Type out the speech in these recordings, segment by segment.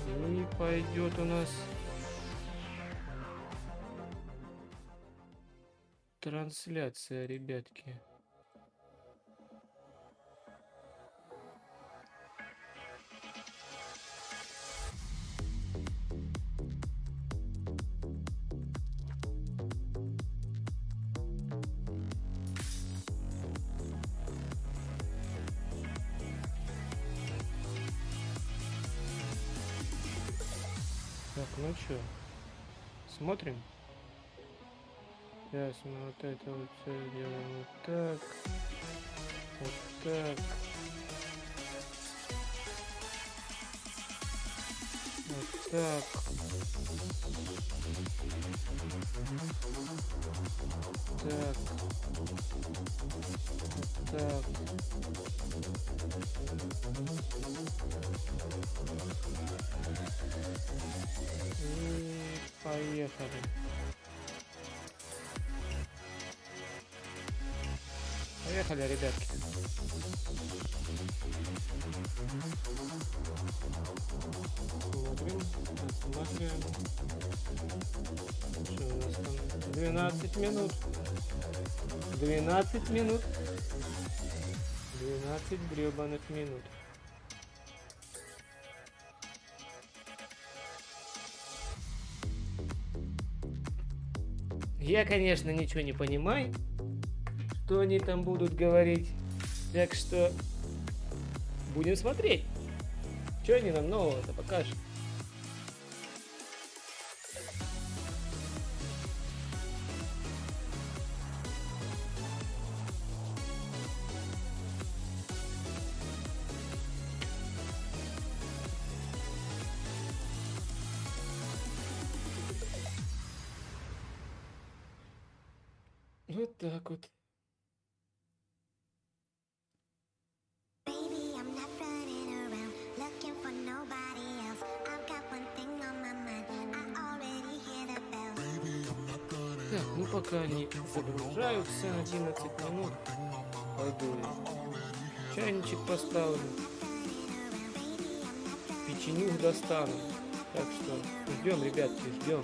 И пойдет у нас трансляция, ребятки. Так, ну что, смотрим? Сейчас мы вот это вот все делаем вот так, вот так, вот так, так, так. И поехали. Поехали, ребятки. Смотрим, рассматриваем. Что у нас там? 12 минут. 12 минут. 12 гребаных минут. Я, конечно, ничего не понимаю, что они там будут говорить. Так что будем смотреть. Что они нам нового-то покажут? Вот так вот. Так, ну пока они загружаются 11 минут, пойду я чайничек поставлю, печенюх достану. Так что ждем, ребятки, ждем.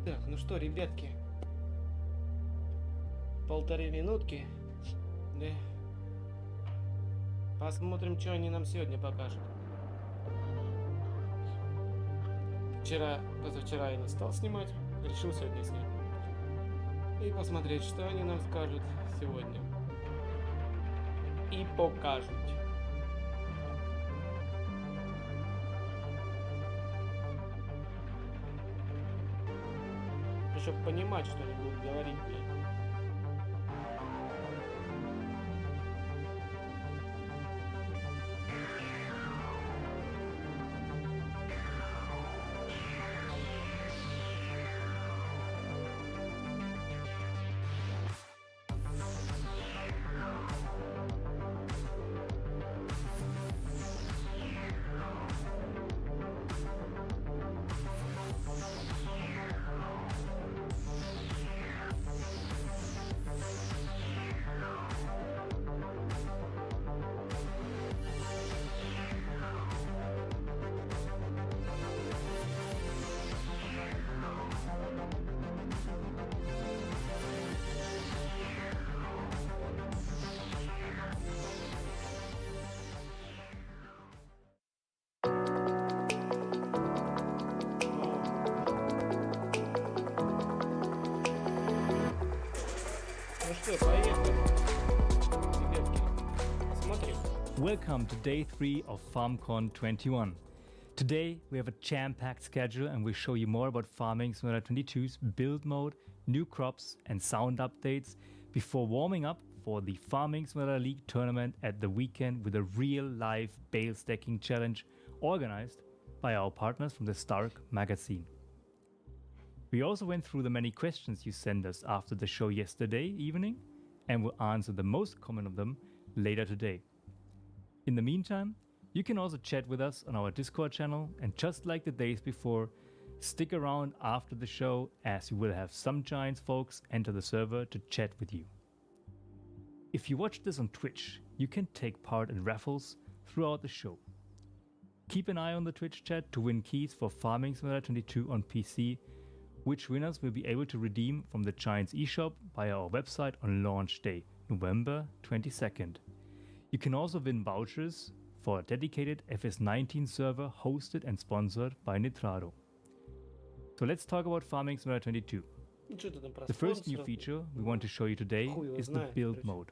Так, ну что, ребятки. 1,5 минутки. Да. Посмотрим, что они нам сегодня покажут. Позавчера я не стал снимать. Решил сегодня снять. И посмотреть, что они нам скажут сегодня. И покажут. Чтобы понимать, что они будут говорить, блядь. Ну что, поехали. Ребятки, смотрим. Welcome to day 3 of FarmCon 21. Today we have a jam-packed schedule and we show you more about Farming Simulator 22's build mode, new crops and sound updates before warming up for the Farming Simulator League tournament at the weekend with a real live bale stacking challenge organized by our partners from the Stark magazine. We also went through the many questions you sent us after the show yesterday evening and will answer the most common of them later today. In the meantime, you can also chat with us on our Discord channel, and just like the days before, stick around after the show as we will have some Giants folks enter the server to chat with you. If you watch this on Twitch, you can take part in raffles throughout the show. Keep an eye on the Twitch chat to win keys for Farming Simulator 22 on PC, which winners will be able to redeem from the Giants eShop via our website on launch day, November 22nd. You can also win vouchers for a dedicated FS19 server hosted and sponsored by Nitrado. So let's talk about Farming Simulator 22. The first new feature we want to show you today is the build mode.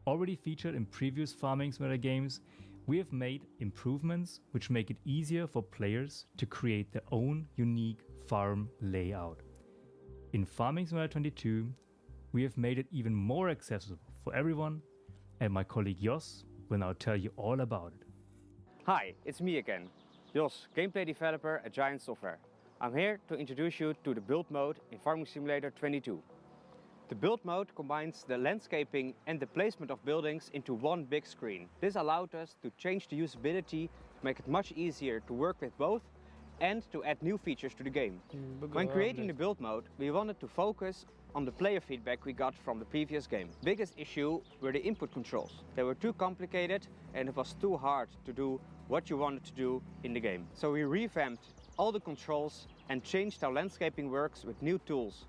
Already featured in previous Farming Simulator games, we have made improvements which make it easier for players to create their own unique farm layout. In Farming Simulator 22, we have made it even more accessible for everyone, and my colleague Jos will now tell you all about it. Hi, it's me again, Jos, gameplay developer at Giant Software. I'm here to introduce you to the build mode in Farming Simulator 22. The build mode combines the landscaping and the placement of buildings into one big screen. This allowed us to change the usability, to make it much easier to work with both and to add new features to the game. When creating the build mode, we wanted to focus on the player feedback we got from the previous game. Biggest issue were the input controls. They were too complicated and it was too hard to do what you wanted to do in the game. So we revamped all the controls and changed how landscaping works with new tools.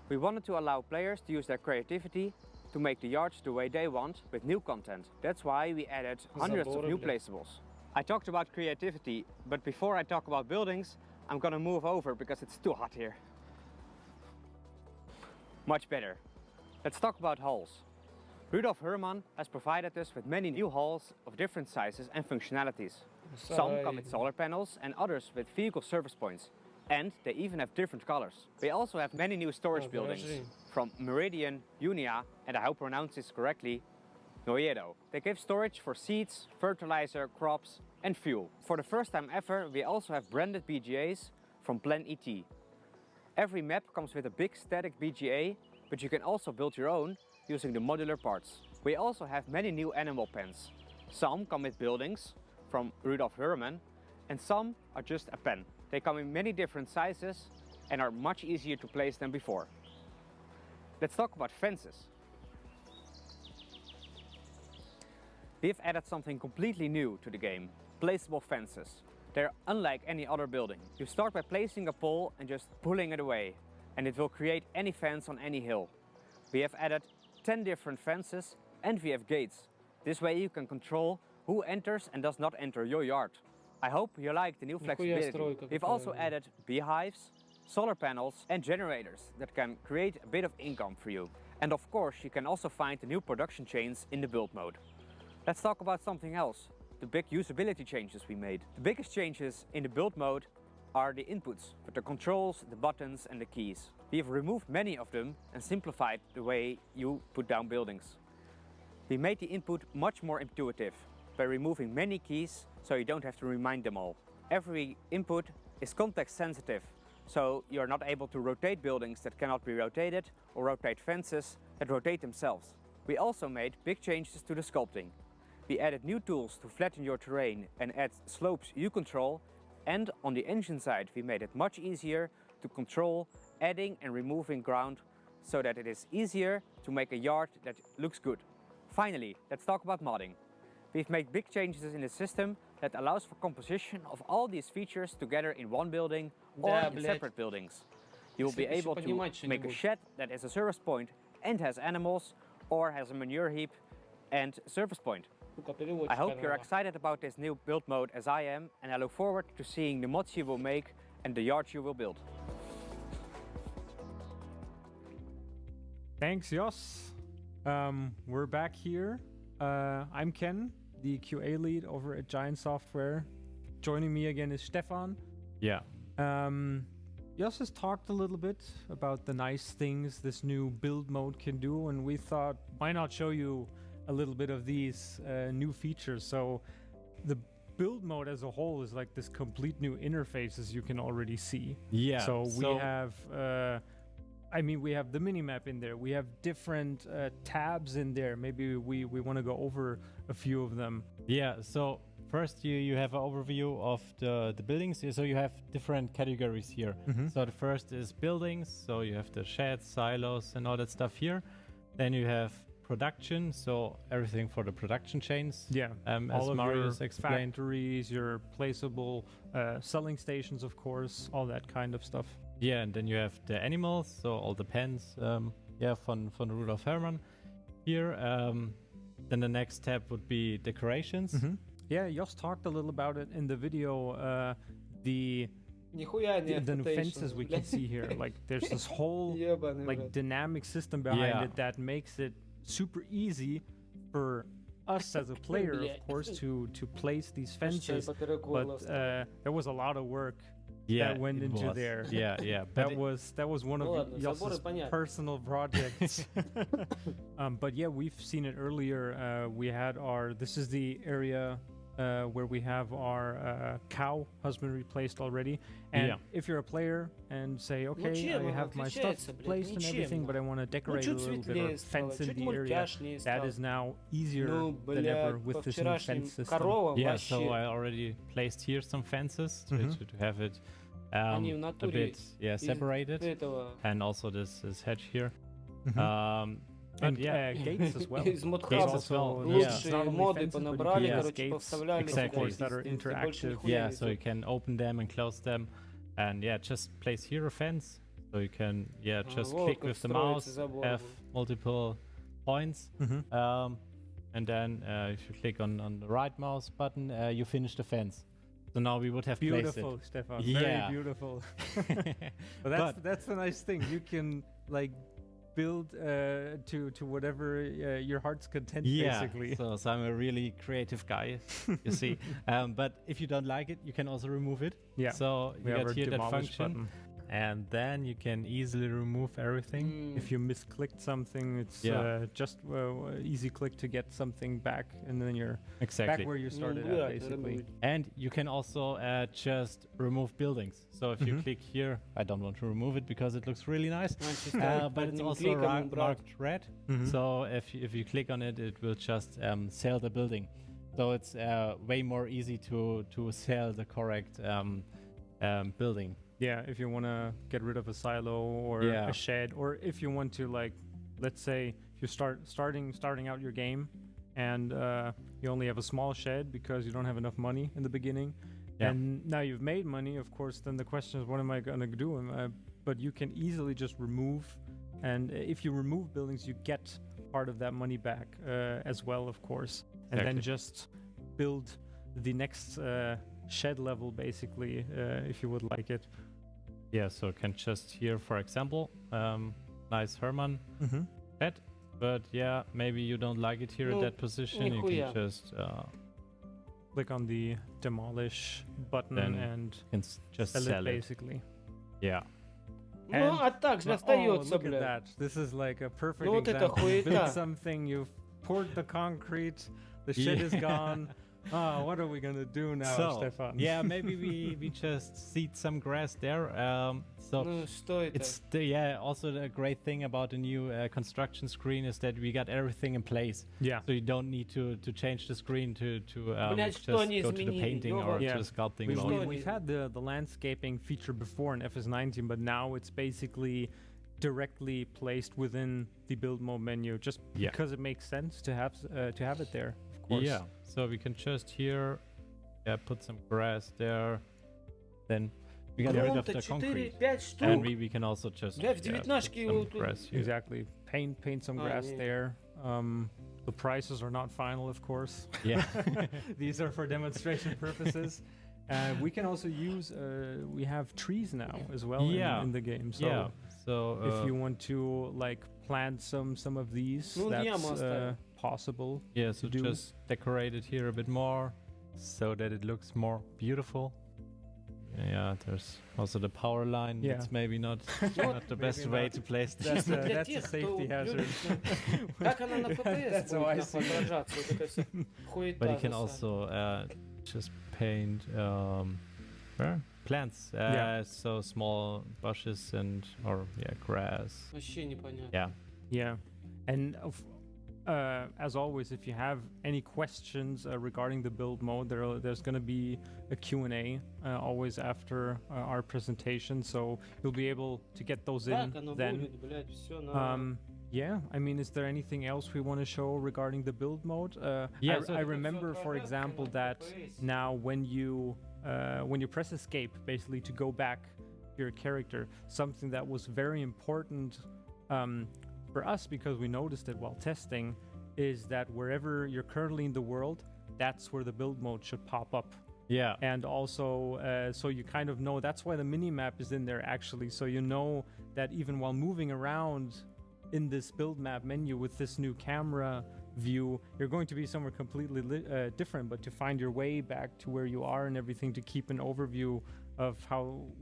We wanted to allow players to use their creativity to make the yards the way they want with new content. That's why we added hundreds of new placeables. I talked about creativity, but before I talk about buildings, I'm gonna move over because it's too hot here. Much better. Let's talk about halls. Rudolf Herrmann has provided us with many new halls of different sizes and functionalities. Some come with solar panels and others with vehicle service points. And they even have different colors. We also have many new storage buildings from Meridian, Unia, and I hope I pronounce this correctly, Noiedo. They give storage for seeds, fertilizer, crops and fuel. For the first time ever, we also have branded BGAs from Plan ET. Every map comes with a big static BGA, but you can also build your own using the modular parts. We also have many new animal pens. Some come with buildings from Rudolf Herrmann and some are just a pen. They come in many different sizes and are much easier to place than before. Let's talk about fences. We've added something completely new to the game, placeable fences. They're unlike any other building. You start by placing a pole and just pulling it away, and it will create any fence on any hill. We have added 10 different fences and we have gates. This way you can control who enters and does not enter your yard. I hope you like the new flexibility. We've also added beehives, solar panels and generators that can create a bit of income for you. And of course you can also find the new production chains in the build mode. Let's talk about something else, the big usability changes we made. The biggest changes in the build mode are the inputs, with the controls, the buttons and the keys. We have removed many of them and simplified the way you put down buildings. We made the input much more intuitive by removing many keys so you don't have to remind them all. Every input is context sensitive, so you're not able to rotate buildings that cannot be rotated or rotate fences that rotate themselves. We also made big changes to the sculpting. We added new tools to flatten your terrain and add slopes you control, and on the engine side we made it much easier to control adding and removing ground so that it is easier to make a yard that looks good. Finally, let's talk about modding. We've made big changes in the system that allows for composition of all these features together in one building or in separate buildings. You will be able to make a shed that is a service point and has animals, or has a manure heap and service point. I hope you're excited about this new build mode as I am, and I look forward to seeing the mods you will make and the yards you will build. Thanks, Jos. We're back here. I'm Ken, the QA lead over at Giant Software. Joining me again is Stefan. Yeah. Jos has talked a little bit about the nice things this new build mode can do, and we thought, why not show you a little bit of these new features? So the build mode as a whole is like this complete new interface, as you can already see. Yeah. So we have we have the minimap in there. We have different tabs in there. Maybe we want to go over a few of them. Yeah, so first you have an overview of the buildings. So you have different categories here. So the first is buildings. So you have the sheds, silos and all that stuff here. Then you have production, so everything for the production chains. Yeah, as Marius explained. Factories, your placeable selling stations, of course, all that kind of stuff. Yeah, and then you have the animals, so all the pens, von Rudolf Herrmann here. Then the next tab would be decorations. Yeah, Jos talked a little about it in the video. The new fences we can see here, like there's this whole like dynamic system behind it that makes it super easy for us as a player, of course, to place these fences. But there was a lot of work that went into there. That was one of Jos's personal projects. But yeah, we've seen it earlier. We had this is the area where we have our cow husbandry placed already. And if you're a player and say, okay, I have my stuff placed and everything, but I want to decorate a little bit or fence in the area, that is now easier than ever with this new fence system. Yeah, so I already placed here some fences to have it a bit separated, and also this hedge here. And gates as well. Из моды понабрали, короче, повставляли. Exactly. That are interactive. Yeah, so you can open them and close them, and just place here a fence, so you can just click with the mouse, have multiple points, and then if you click on the right mouse button, you finish the fence. So now we would have placed it. Beautiful, Stefan. Very beautiful. But that's the nice thing. You can like build to whatever your heart's content, basically. So I'm a really creative guy, you see. But if you don't like it, you can also remove it. Yeah. So you get here that function. Button. And then you can easily remove everything. If you misclicked something, it's just easy click to get something back, and then you're back where you started at, basically. And you can also just remove buildings. So if you click here, I don't want to remove it because it looks really nice, but it's also marked red. So if you click on it, it will just sell the building. So it's way more easy to sell the correct building. Yeah, if you want to get rid of a silo or a shed, or if you want to, like, let's say if you're starting out your game and you only have a small shed because you don't have enough money in the beginning, Yeah. And now you've made money, of course, then the question is, what am I going to do? But you can easily just remove, and if you remove buildings, you get part of that money back as well, of course. And then just build the next shed level, basically, if you would like it. Yeah, so you can just here, for example, nice Herman shed. But yeah, maybe you don't like it here at that position. You can just click on the demolish button and just sell it, basically. Yeah. Ну, а так же остается, look at блядь. that. This is like a perfect Ну, вот это example. You хуета. build something, you've poured the concrete, the shed is gone. What are we gonna do now, Stefan? Yeah, maybe we just seed some grass there. Ну, что это? It's also the great thing about the new construction screen is that we got everything in place. Yeah. So you don't need to change the screen to Блядь, just что они go to the изменили? painting or Yeah. to the sculpting mode. We've had the landscaping feature before in FS19, but now it's basically directly placed within the build mode menu, just because it makes sense to have it there. Of course. Yeah. So we can just here, put some grass there. Then we got rid of the concrete, 4-5 штук. and we can also just Бля, в put девятнашке some вот тут. grass here. Exactly. Paint some grass yeah. there. The prices are not final, of course. Yeah. These are for demonstration purposes. We can also use. We have trees now as well in the game. So So if you want to like plant some of these, Ну, that's possible. so do. just decorate it here a bit more so that it looks more beautiful. Yeah, there's also the power line. Yeah. It's maybe not the best Maybe way not. to place That's this. Для that's a тех, кто safety hazard. любит, как она на FPS That's how I будет see it. отображаться? Вот эта вся хуета. But you can вся. also just paint plants. So small bushes or grass. Вообще непонятно. Yeah. Yeah, and as always, if you have any questions regarding the build mode, there's going to be a Q&A always after our presentation, so you'll be able to get those in Так оно then. будет, блядь, всё на... Yeah, I mean, is there anything else we want to show regarding the build mode? I remember, for example, that now when you press escape, basically to go back to your character, something that was very important for us, because we noticed it while testing, is that wherever you're currently in the world, that's where the build mode should pop up. Yeah. And also, so you kind of know, that's why the mini-map is in there, actually. So you know that even while moving around in this build map menu with this new camera view, you're going to be somewhere completely different, but to find your way back to where you are and everything, to keep an overview of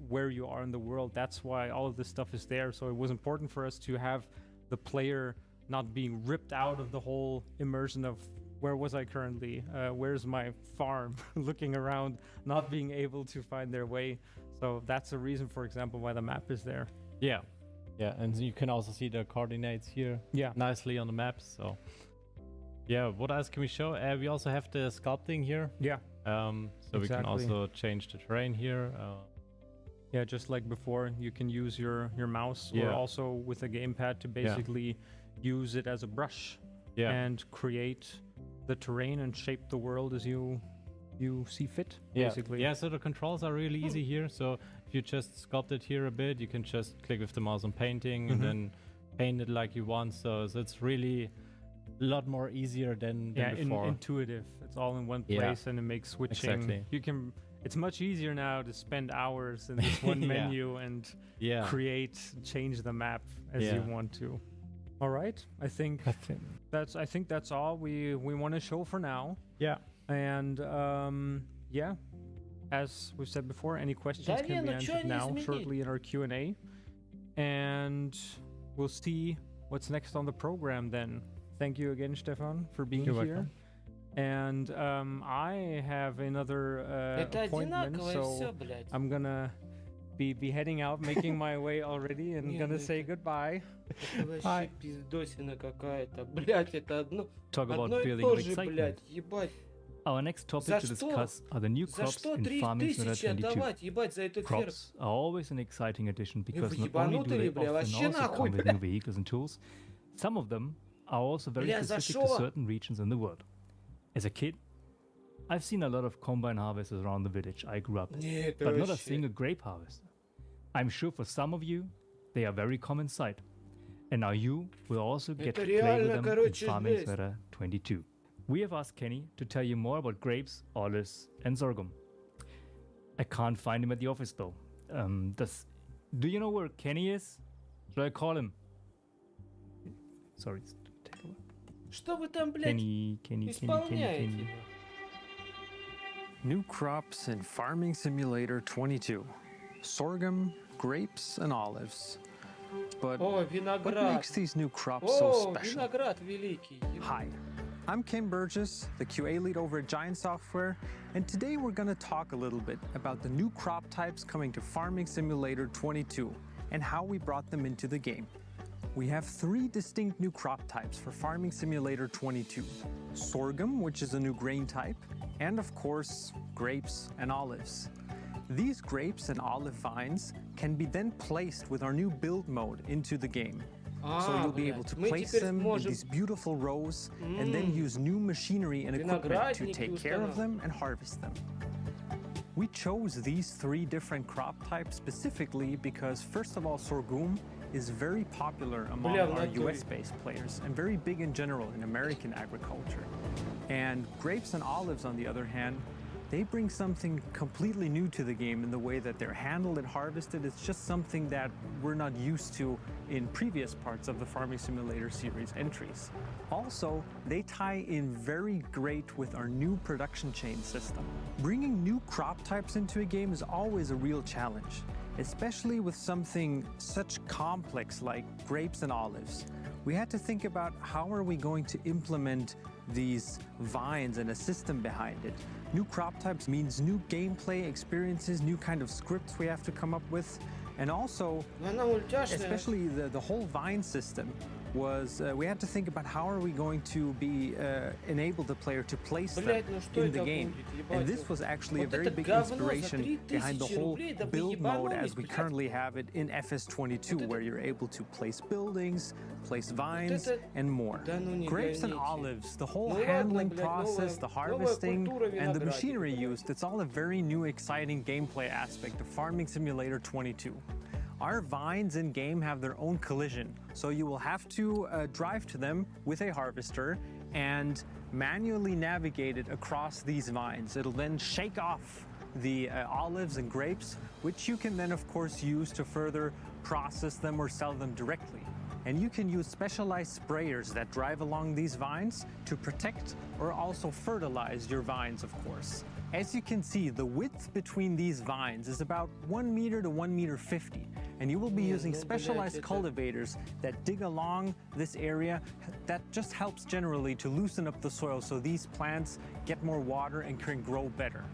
where you are in the world, that's why all of this stuff is there. So it was important for us to have the player not being ripped out of the whole immersion of where was I currently, where's my farm, looking around, not being able to find their way. So that's a reason, for example, why the map is there. Yeah, and you can also see the coordinates here nicely on the map. So yeah, what else can we show? We also have the sculpting here. Yeah. So we can also change the terrain here. Yeah, just like before, you can use your mouse or also with a gamepad to basically use it as a brush and create the terrain and shape the world as you see fit, basically. Yeah, so the controls are really easy here. So if you just sculpt it here a bit, you can just click with the mouse on painting and then paint it like you want. So it's really a lot more easier than before. Intuitive. It's all in one place and it makes switching. Exactly. It's much easier now to spend hours in this one menu and change the map as you want to. All right, I think that's all we want to show for now. Yeah. And as we've said before, any questions can be answered now shortly in our Q&A, and we'll see what's next on the program then. Thank you again, Stefan, for being here. Welcome. And I have another appointment, so I'm gonna be heading out, making my way already, and gonna say goodbye. Вообще пиздосина какая-то, блядь, это одно about и feeling то of же, excitement. блядь, ебать. Our next topic to discuss are the new За crops что in 3000 Farming Simulator 22. отдавать, ебать, за этот ферм? Crops are always an exciting addition because Вы not only do ебанутые, they бля, often вообще also нахуй, come with бля. new vehicles and tools, some of them are also very Бля, за specific to шо? certain regions in the world. As a kid, I've seen a lot of combine harvesters around the village I grew up in, Нет, but not a вообще. single grape harvester. I'm sure for some of you, they are very common sight. And now you will also get to Это play with реально, them in короче, Farming жесть. Simulator 22. We have asked Kenny to tell you more about grapes, olives, and sorghum. I can't find him at the office though. Do you know where Kenny is? Should I call him? Sorry, take a look. Что вы там, блядь, Kenny. исполняете? New crops in Farming Simulator 22. Sorghum, grapes, and olives. But О, what виноград. makes these new crops so О, special? виноград великий. Hi, I'm Kim Burgess, the QA lead over at Giant Software, and today we're going to talk a little bit about the new crop types coming to Farming Simulator 22 and how we brought them into the game. We have 3 distinct new crop types for Farming Simulator 22. Sorghum, which is a new grain type, and of course, grapes and olives. These grapes and olive vines can be then placed with our new build mode into the game. So you'll be able to place them in these beautiful rows and then use new machinery and equipment to take care of them and harvest them. We chose these 3 different crop types specifically because, first of all, sorghum is very popular among our US-based players and very big in general in American agriculture. And grapes and olives, on the other hand, they bring something completely new to the game in the way that they're handled and harvested. It's just something that we're not used to in previous parts of the Farming Simulator series entries. Also, they tie in very great with our new production chain system. Bringing new crop types into a game is always a real challenge, especially with something such complex like grapes and olives. We had to think about how are we going to implement these vines and a system behind it. New crop types means new gameplay experiences, new kind of scripts we have to come up with, and also, especially the whole vine system was, we had to think about how are we going to be enable the player to place them in the game. And this was actually a very big inspiration behind the whole build mode as we currently have it in FS22, where you're able to place buildings, place vines, and more. Grapes and olives, the whole handling process, the harvesting, and the machinery used, it's all a very new, exciting gameplay aspect of Farming Simulator 22. Our vines in-game have their own collision, so you will have to drive to them with a harvester and manually navigate it across these vines. It'll then shake off the olives and grapes, which you can then of course use to further process them or sell them directly. And you can use specialized sprayers that drive along these vines to protect or also fertilize your vines, of course. As you can see, the width between these vines is about 1 meter to 1.50 meters, and you will be using specialized cultivators that dig along this area. That just helps generally to loosen up the soil so these plants get more water and can grow better.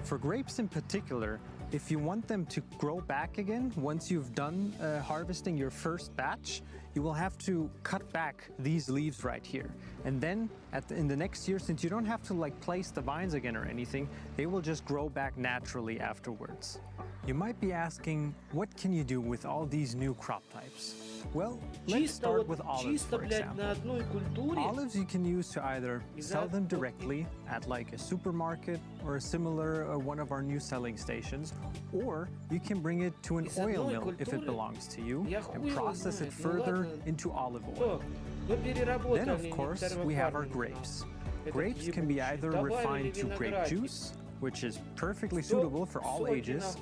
For grapes in particular, if you want them to grow back again once you've done harvesting your first batch, you will have to cut back these leaves right here. And then in the next year, since you don't have to like place the vines again or anything, they will just grow back naturally afterwards. You might be asking, what can you do with all these new crop types? Well, let's start with olives, for example. Olives you can use to either sell them directly at like a supermarket or a similar one of our new selling stations, or you can bring it to an oil mill if it belongs to you and process it further into olive oil. Then, of course, we have our grapes. Grapes can be either refined to grape juice, which is perfectly suitable for all ages,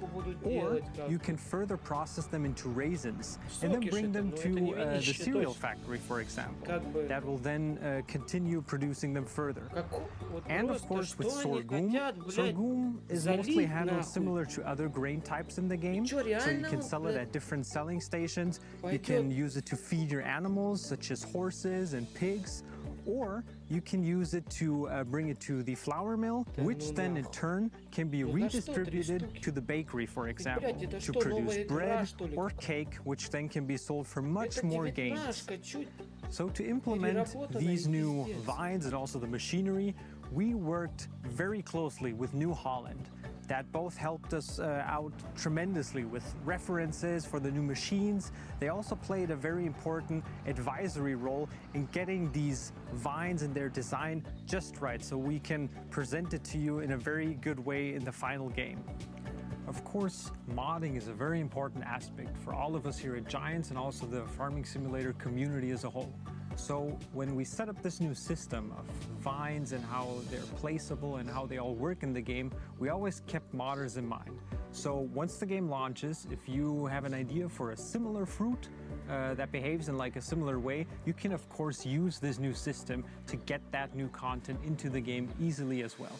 or you can further process them into raisins and then bring them to the cereal factory, for example. That will then continue producing them further. And of course with sorghum, sorghum is mostly handled similar to other grain types in the game, so you can sell it at different selling stations. You can use it to feed your animals, such as horses and pigs, or you can use it to bring it to the flour mill, which then in turn can be redistributed to the bakery, for example, to produce bread or cake, which then can be sold for much more gains. So to implement these new vines and also the machinery, we worked very closely with New Holland. that both helped us out tremendously with references for the new machines. They also played a very important advisory role in getting these vines and their design just right, so we can present it to you in a very good way in the final game. Of course, modding is a very important aspect for all of us here at Giants and also the farming simulator community as a whole. So when we set up this new system of vines and how they're placeable and how they all work in the game, we always kept modders in mind. So once the game launches, if you have an idea for a similar fruit that behaves in like a similar way, you can of course use this new system to get that new content into the game easily as well.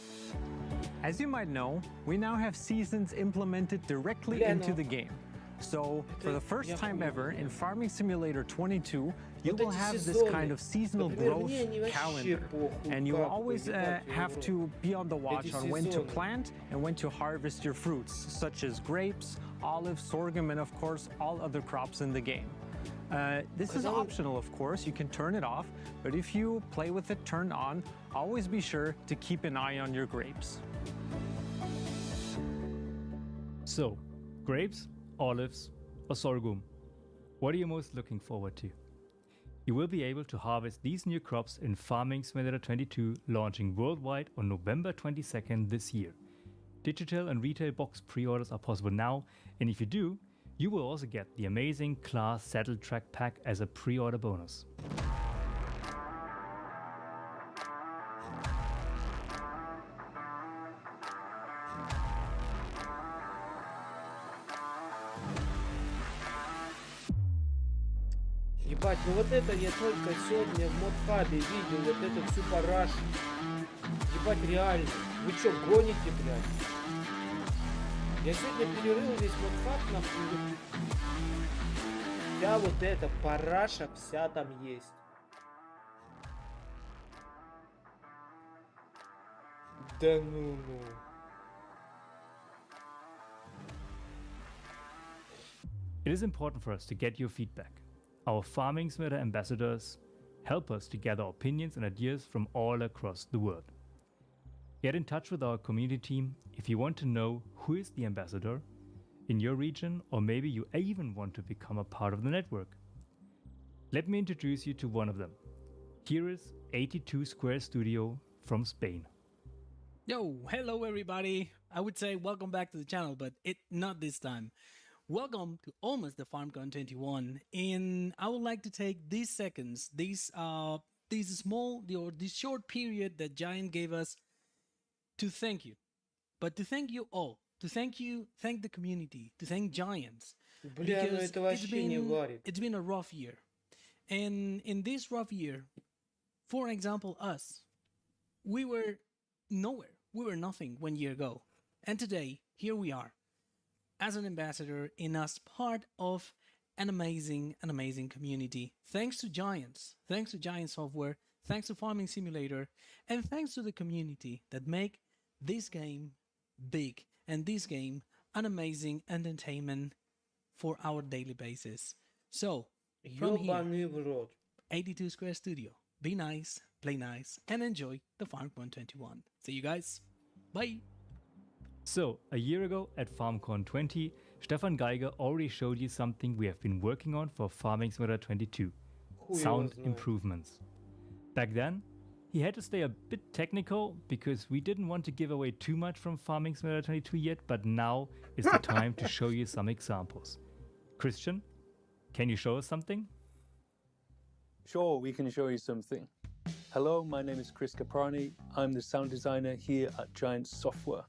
As you might know, we now have seasons implemented directly into the game. So for the first time ever in Farming Simulator 22, you will have this kind of seasonal growth calendar, and you will always have to be on the watch on when to plant and when to harvest your fruits, such as grapes, olives, sorghum, and of course all other crops in the game. This is optional, of course, you can turn it off, but if you play with it turned on, always be sure to keep an eye on your grapes. So, grapes, olives, or sorghum, what are you most looking forward to? You will be able to harvest these new crops in Farming Simulator 22, launching worldwide on November 22nd this year. Digital and retail box pre-orders are possible now, and if you do, you will also get the amazing Class Saddle Track Pack as a pre-order bonus. Ебать, ну вот это я только сегодня в модхабе видел, вот эту всю парашу. Ебать, реально. Вы чё, гоните, блядь? Я сегодня перерыл весь модхаб, нахуй. Вся вот эта параша вся там есть. Да ну. It is important for us to get your feedback. Our Farming Simulator ambassadors help us to gather opinions and ideas from all across the world. Get in touch with our community team if you want to know who is the ambassador in your region, or maybe you even want to become a part of the network. Let me introduce you to one of them. Here is 82 Square Studio from Spain. Yo, hello everybody. I would say welcome back to the channel, but not this time. Welcome to almost the FarmCon 21, and I would like to take these seconds, this short period that Giant gave us to thank you. But to thank you all, thank the community, to thank Giants. Because it's been a rough year. And in this rough year, for example, us, we were nowhere. We were nothing 1 year ago. And today, here we are, as an ambassador and as part of an amazing community. Thanks to Giants, thanks to Giant Software, thanks to Farming Simulator, and thanks to the community that make this game big and this game an amazing entertainment for our daily basis. So, from here, 82 Square Studio, be nice, play nice, and enjoy the FarmCon 21. See you guys. Bye. So, a year ago at FarmCon 20, Stefan Geiger already showed you something we have been working on for Farming Simulator 22, sound improvements. Back then, he had to stay a bit technical because we didn't want to give away too much from Farming Simulator 22 yet, but now is the time to show you some examples. Christian, can you show us something? Sure, we can show you something. Hello, my name is Chris Caprani. I'm the sound designer here at Giant Software.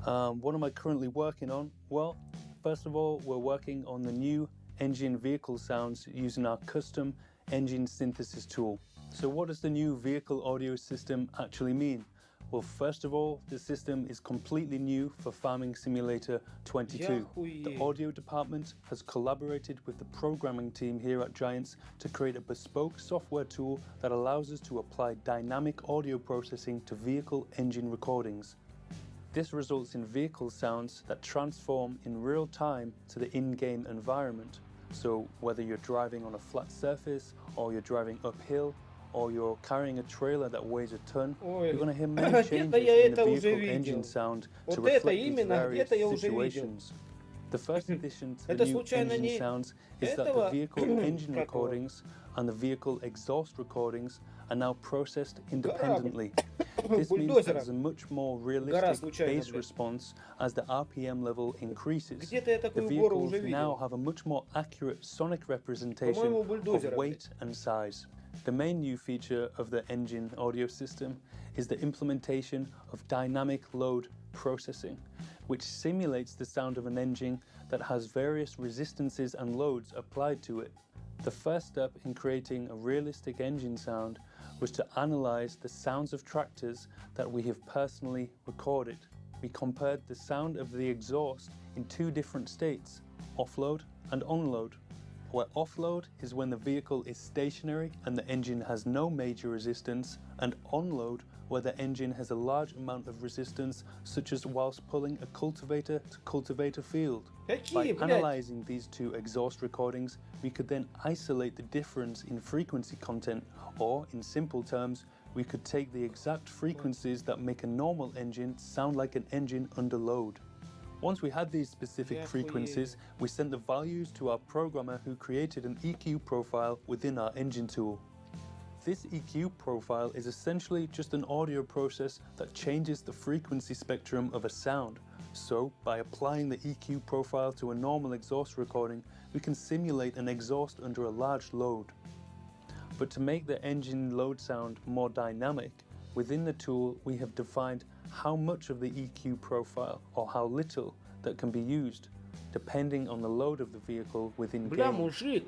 What am I currently working on? Well, first of all, we're working on the new engine vehicle sounds using our custom engine synthesis tool. So what does the new vehicle audio system actually mean? Well, first of all, the system is completely new for Farming Simulator 22. The audio department has collaborated with the programming team here at Giants to create a bespoke software tool that allows us to apply dynamic audio processing to vehicle engine recordings. This results in vehicle sounds that transform in real time to the in-game environment. So whether you're driving on a flat surface or you're driving uphill or you're carrying a trailer that weighs a ton, Ой, you're going to hear many где-то changes я in the это уже vehicle engine видел. sound to Вот это reflect these именно various где-то я уже видел. situations. The first addition to the Это new случайно engine не sounds is that the этого, vehicle engine как его, recordings and the vehicle exhaust recordings are now processed independently. This means бульдозера. there's a much more Гора realistic случайно, bass блядь. response as the RPM level increases. Где-то я The такую гору vehicles уже now видел. have a much more accurate sonic representation По-моему, of бульдозера, weight and size. The main new feature of the engine audio system is the implementation of dynamic load processing, which simulates the sound of an engine that has various resistances and loads applied to it. The first step in creating a realistic engine sound was to analyze the sounds of tractors that we have personally recorded. We compared the sound of the exhaust in two different states, offload and onload. Where offload is when the vehicle is stationary and the engine has no major resistance, and onload where the engine has a large amount of resistance, such as whilst pulling a cultivator to cultivate a field. By Какие, блядь? analyzing these two exhaust recordings, we could then isolate the difference in frequency content, or in simple terms, we could take the exact frequencies that make a normal engine sound like an engine under load. Once we had these specific frequencies, we sent the values to our programmer who created an EQ profile within our engine tool. This EQ profile is essentially just an audio process that changes the frequency spectrum of a sound. So, by applying the EQ profile to a normal exhaust recording, we can simulate an exhaust under a large load. But to make the engine load sound more dynamic, within the tool we have defined how much of the EQ profile or how little that can be used, depending on the load of the vehicle within Бля, game. мужик.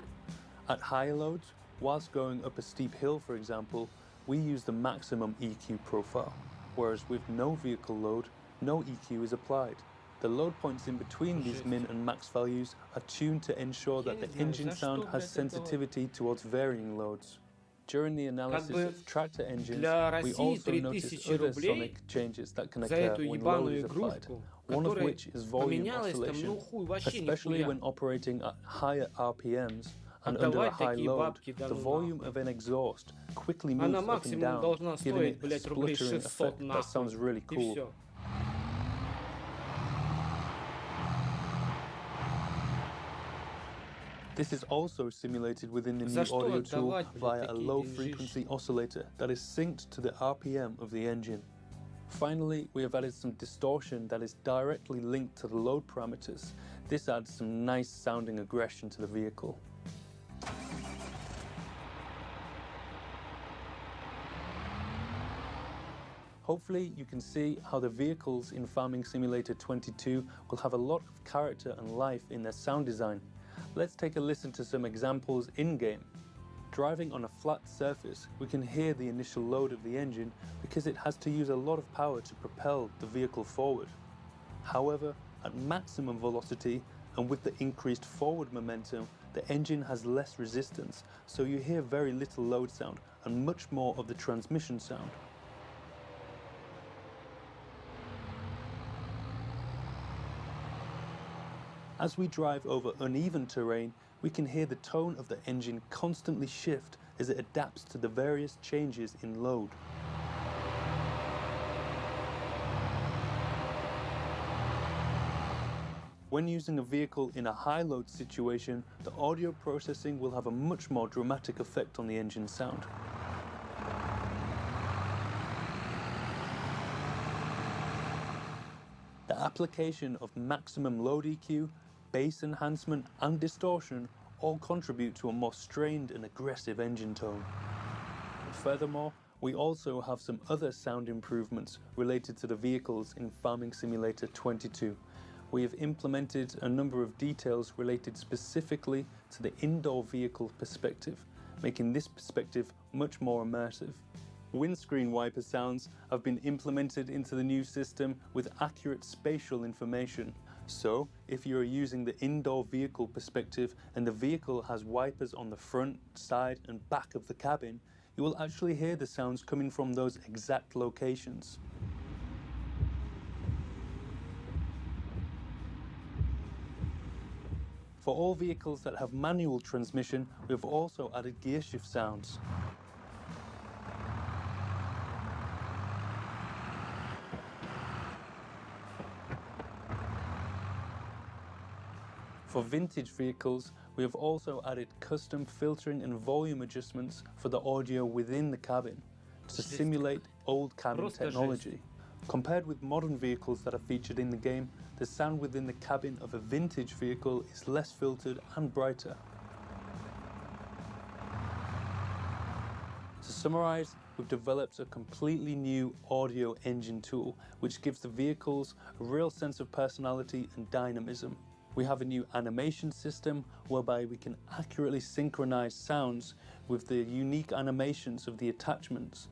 At higher loads, whilst going up a steep hill for example, we use the maximum EQ profile, whereas with no vehicle load, no EQ is applied. The load points in between these min and max values are tuned to ensure that the engine sound has sensitivity towards varying loads. During the analysis of tractor engines, we also noticed other sonic changes that can за occur эту when load ебаную is applied, игрушку, one of которая which is volume поменялась там, oscillation, ну хуй, вообще especially нихуя. when operating at higher RPMs and under a Отдавать high такие load, бабки, да the ну volume нахуй. of an exhaust quickly Она moves up and максимум down, должна giving стоить, it a блядь, рублей spluttering 600 effect that нахуй. sounds really И cool. всё. This is also simulated within the За new что audio tool отдавать, блядь, via a такие low деньжищи? frequency oscillator that is synced to the RPM of the engine. Finally, we have added some distortion that is directly linked to the load parameters. This adds some nice sounding aggression to the vehicle. Hopefully you can see how the vehicles in Farming Simulator 22 will have a lot of character and life in their sound design. Let's take a listen to some examples in-game. Driving on a flat surface, we can hear the initial load of the engine because it has to use a lot of power to propel the vehicle forward. However, at maximum velocity and with the increased forward momentum, the engine has less resistance, so you hear very little load sound and much more of the transmission sound. As we drive over uneven terrain, we can hear the tone of the engine constantly shift as it adapts to the various changes in load. When using a vehicle in a high load situation, the audio processing will have a much more dramatic effect on the engine sound. The application of maximum load EQ, bass enhancement and distortion all contribute to a more strained and aggressive engine tone. Furthermore, we also have some other sound improvements related to the vehicles in Farming Simulator 22. We have implemented a number of details related specifically to the indoor vehicle perspective, making this perspective much more immersive. Windscreen wiper sounds have been implemented into the new system with accurate spatial information. So, if you are using the indoor vehicle perspective and the vehicle has wipers on the front, side and back of the cabin, you will actually hear the sounds coming from those exact locations. For all vehicles that have manual transmission, we have also added gear shift sounds. For vintage vehicles, we have also added custom filtering and volume adjustments for the audio within the cabin to simulate old cabin technology. Compared with modern vehicles that are featured in the game, the sound within the cabin of a vintage vehicle is less filtered and brighter. To summarize, we've developed a completely new audio engine tool which gives the vehicles a real sense of personality and dynamism. We have a new animation system whereby we can accurately synchronize sounds with the unique animations of the attachments.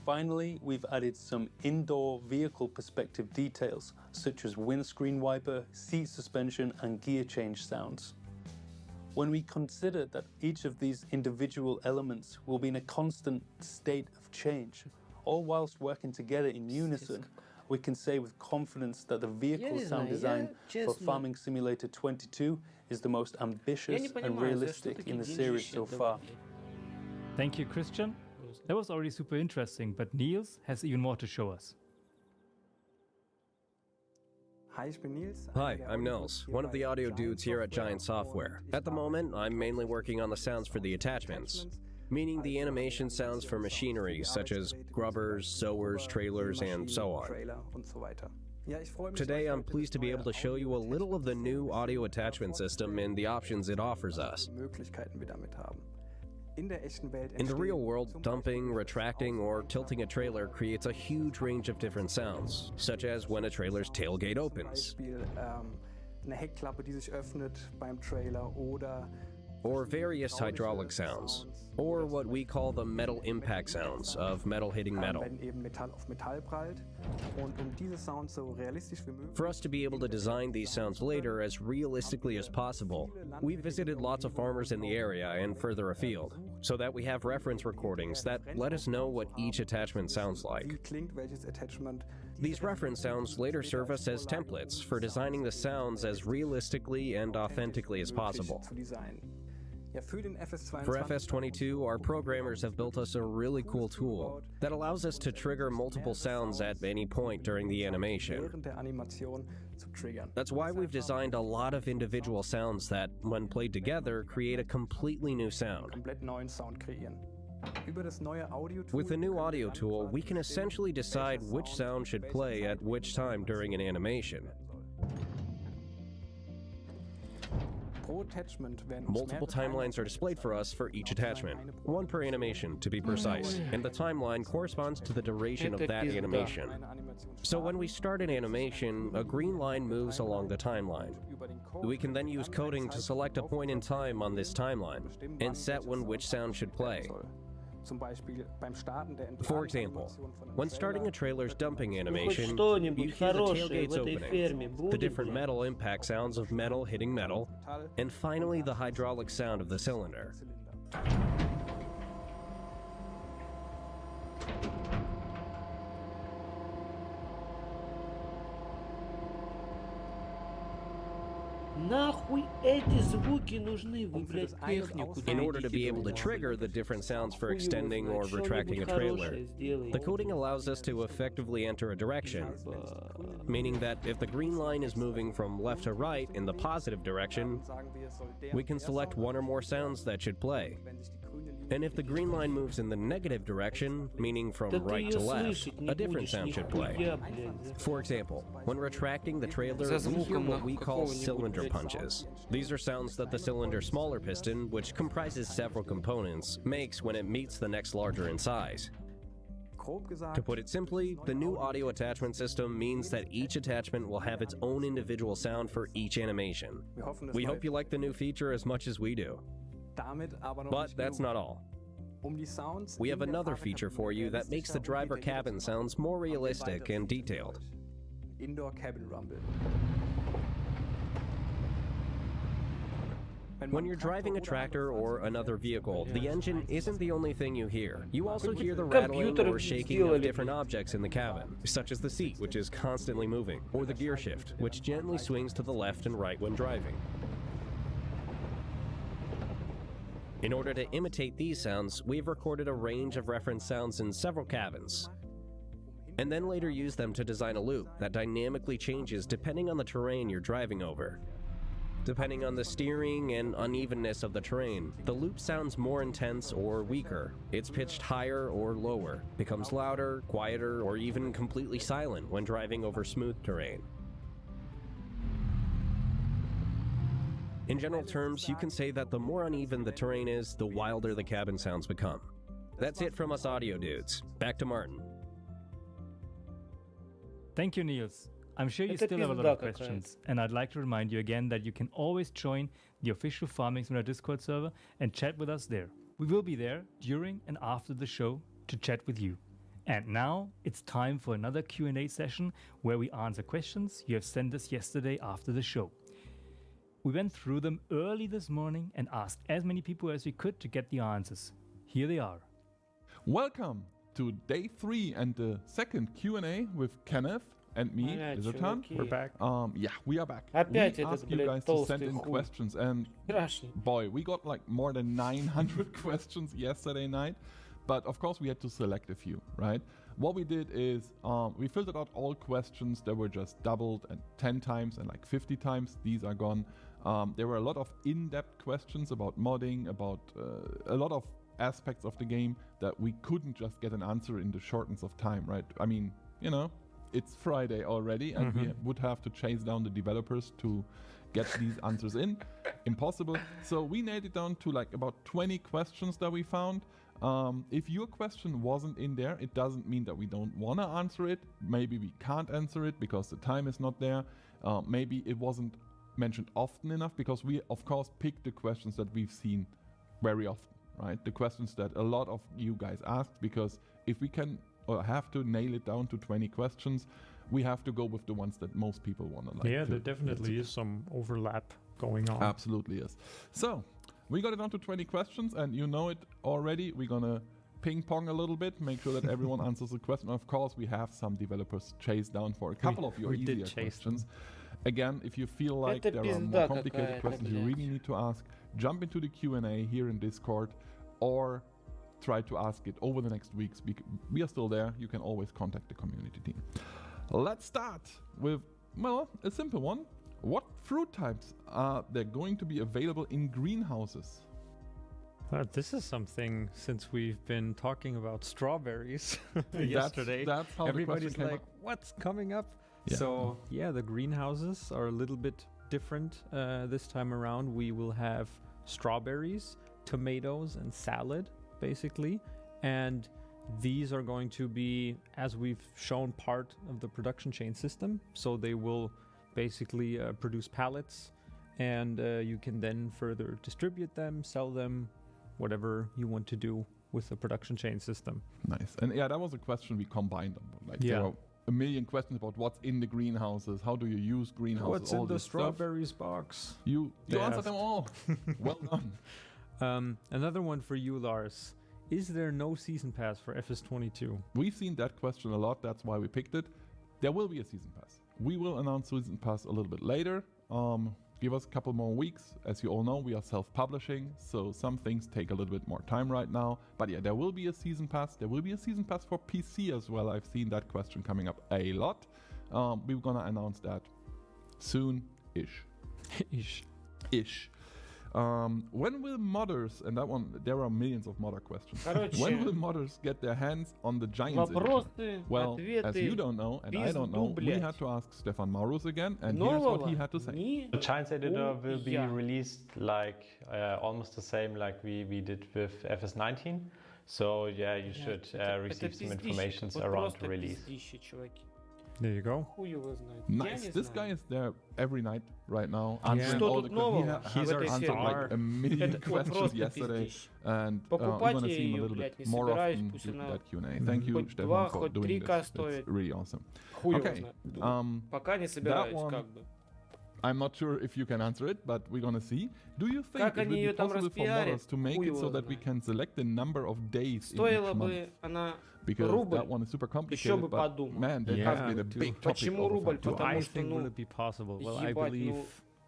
Finally, we've added some indoor vehicle perspective details such as windscreen wiper, seat suspension and gear change sounds. When we consider that each of these individual elements will be in a constant state of change, all whilst working together in unison, we can say with confidence that the vehicle sound design for Farming Simulator 22 is the most ambitious and realistic in the series so far. Thank you, Christian. That was already super interesting, but Niels has even more to show us. Hi, I'm Nils, one of the audio dudes here at Giant Software. At the moment, I'm mainly working on the sounds for the attachments, meaning the animation sounds for machinery such as grubbers, sowers, trailers, and so on. Today, I'm pleased to be able to show you a little of the new audio attachment system and the options it offers us. In the real world, dumping, retracting, or tilting a trailer creates a huge range of different sounds, such as when a trailer's tailgate opens, or various hydraulic sounds, or what we call the metal impact sounds of metal hitting metal. For us to be able to design these sounds later as realistically as possible, we visited lots of farmers in the area and further afield, so that we have reference recordings that let us know what each attachment sounds like. These reference sounds later serve us as templates for designing the sounds as realistically and authentically as possible. For FS22, our programmers have built us a really cool tool that allows us to trigger multiple sounds at any point during the animation. That's why we've designed a lot of individual sounds that, when played together, create a completely new sound. With the new audio tool, we can essentially decide which sound should play at which time during an animation. Multiple timelines are displayed for us for each attachment, one per animation to be precise, and the timeline corresponds to the duration of that animation. So when we start an animation, a green line moves along the timeline. We can then use coding to select a point in time on this timeline and set when which sound should play. For example, when starting a trailer's dumping animation, you hear the tailgates opening, the different metal impact sounds of metal hitting metal, and finally the hydraulic sound of the cylinder. Нахуй эти звуки нужны, вы, блядь, технику. In order to be able to trigger the different sounds for extending or retracting a trailer, the coding allows us to effectively enter a direction, meaning that if the green line is moving from left to right in the positive direction, we can select one or more sounds that should play. And if the green line moves in the negative direction, meaning from right to left, a different sound should play. For example, when retracting the trailer, we hear what we call cylinder punches. These are sounds that the cylinder's smaller piston, which comprises several components, makes when it meets the next larger in size. To put it simply, the new audio attachment system means that each attachment will have its own individual sound for each animation. We hope you like the new feature as much as we do. But that's not all. We have another feature for you that makes the driver cabin sounds more realistic and detailed. Indoor cabin rumble. When you're driving a tractor or another vehicle, the engine isn't the only thing you hear. You also hear the rattling or shaking of different objects in the cabin, such as the seat, which is constantly moving, or the gear shift, which gently swings to the left and right when driving. In order to imitate these sounds, we've recorded a range of reference sounds in several cabins, and then later used them to design a loop that dynamically changes depending on the terrain you're driving over. Depending on the steering and unevenness of the terrain, the loop sounds more intense or weaker. It's pitched higher or lower, becomes louder, quieter, or even completely silent when driving over smooth terrain. In general terms, you can say that the more uneven the terrain is, the wilder the cabin sounds become. That's it from us audio dudes. Back to Martin. Thank you, Niels. I'm sure you still have a lot of questions, and I'd like to remind you again that you can always join the official Farming Simulator Discord server and chat with us there. We will be there during and after the show to chat with you. And now it's time for another Q&A session where we answer questions you have sent us yesterday after the show. We went through them early this morning and asked as many people as we could to get the answers. Here they are. Welcome to day 3 and the second Q&A with Kenneth and me, Lizartan. We're back. Yeah, we are back. We asked you guys to send in questions, and boy, we got like more than 900 questions yesterday night. But of course, we had to select a few, right? What we did is we filtered out all questions that were just doubled and 10 times and like 50 times. These are gone. There were a lot of in-depth questions about modding, about a lot of aspects of the game that we couldn't just get an answer in the shortness of time, right? I mean, you know, it's Friday already, and we would have to chase down the developers to get these answers in. Impossible. So we nailed it down to like about 20 questions that we found. If your question wasn't in there, it doesn't mean that we don't want to answer it. Maybe we can't answer it because the time is not there. Maybe it wasn't mentioned often enough, because we of course picked the questions that we've seen very often, right? The questions that a lot of you guys asked, because if we can or have to nail it down to 20 questions, we have to go with the ones that most people want to like. Yeah, there definitely is some overlap going on. Absolutely is. So we got it down to 20 questions, and you know it already. We're gonna ping pong a little bit, make sure that everyone answers the question. Of course, we have some developers chased down for a couple of your easier questions. Again, if you feel like there are more complicated questions you really need to ask, jump into the Q&A here in Discord, or try to ask it over the next weeks. We are still there. You can always contact the community team. Let's start with, well, a simple one. What fruit types are there going to be available in greenhouses? This is something, since we've been talking about strawberries yesterday. That's how everybody's like, what's coming up? Yeah. So yeah, the greenhouses are a little bit different this time around. We will have strawberries, tomatoes, and salad, basically. And these are going to be, as we've shown, part of the production chain system. So they will basically produce pallets, and you can then further distribute them, sell them, whatever you want to do with the production chain system. Nice. And yeah, that was a question we combined them. Like, there are a million questions about what's in the greenhouses, how do you use greenhouses, what's all in the this strawberries stuff. Box. You answered them all. Well done. Another one for you, Lars. Is there no season pass for FS22? We've seen that question a lot. That's why we picked it. There will be a season pass. We will announce season pass a little bit later. Give us a couple more weeks. As you all know, we are self-publishing, so some things take a little bit more time right now. But yeah, there will be a season pass. There will be a season pass for PC as well. I've seen that question coming up a lot. We're gonna announce that soon-ish. Ish. When will modders, and that one, there are millions of modder questions. When will modders get their hands on the Giants edition? Well, as you don't know, and I don't know, we had to ask Stefan Maurus again, and here's what he had to say. The Giants editor will be released like almost the same like we did with FS19. So yeah, you should receive some information around the release. There you go. Nice. This guy is there every night right now answering all the questions. He answered like a million questions yesterday, and we're going to see him a little bit more often with that Q&A. Thank you, Stefan, for doing this. It's really awesome. Okay. That one, I'm not sure if you can answer it, but we're gonna see. Do you think it would be possible for modders to make it so that we can select the number of days in each month? Because that one is super complicated, but man, that has been a big topic. I think will it be possible? Well, I believe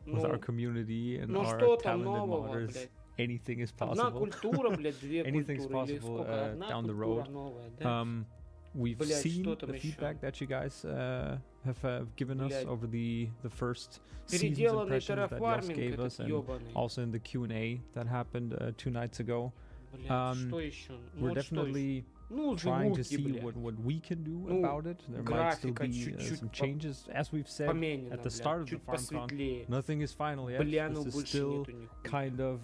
with our community and our talented modders, anything is possible. Anything's possible down the road. we've seen the feedback that you guys have given us over the first season's impressions that Jos gave us, and also in the Q&A that happened 2 nights ago. We're definitely trying to see what we can do about it. There might still be some changes. As we've said at the start of the FarmCon, nothing is final yet. This is still kind of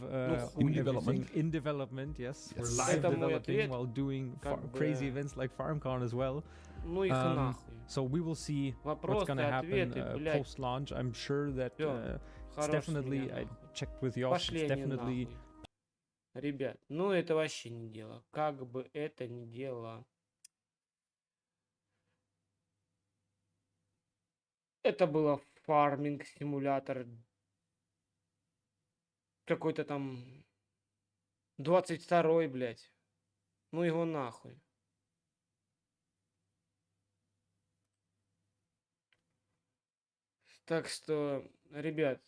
in development, yes. We're live developing while doing crazy events like FarmCon as well. So we will see what's going to happen post-launch. I'm sure that it's definitely, I checked with Jos, it's definitely... Ребят, ну это вообще не дело. Как бы это не дело. Это было фарминг симулятор. Какой-то там 22-й, блядь. Ну его нахуй. Так что, ребят,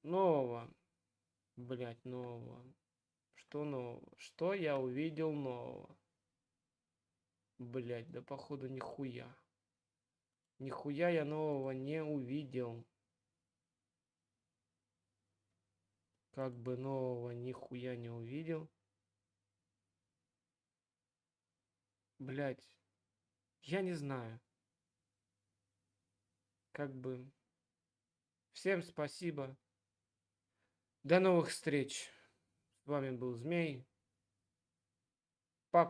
нового. Блядь, нового. Что нового? Что я увидел нового? Блять, да походу нихуя. Нихуя я нового не увидел. Как бы нового нихуя не увидел. Блять, я не знаю. Как бы... Всем спасибо. До новых встреч. С вами был Змей.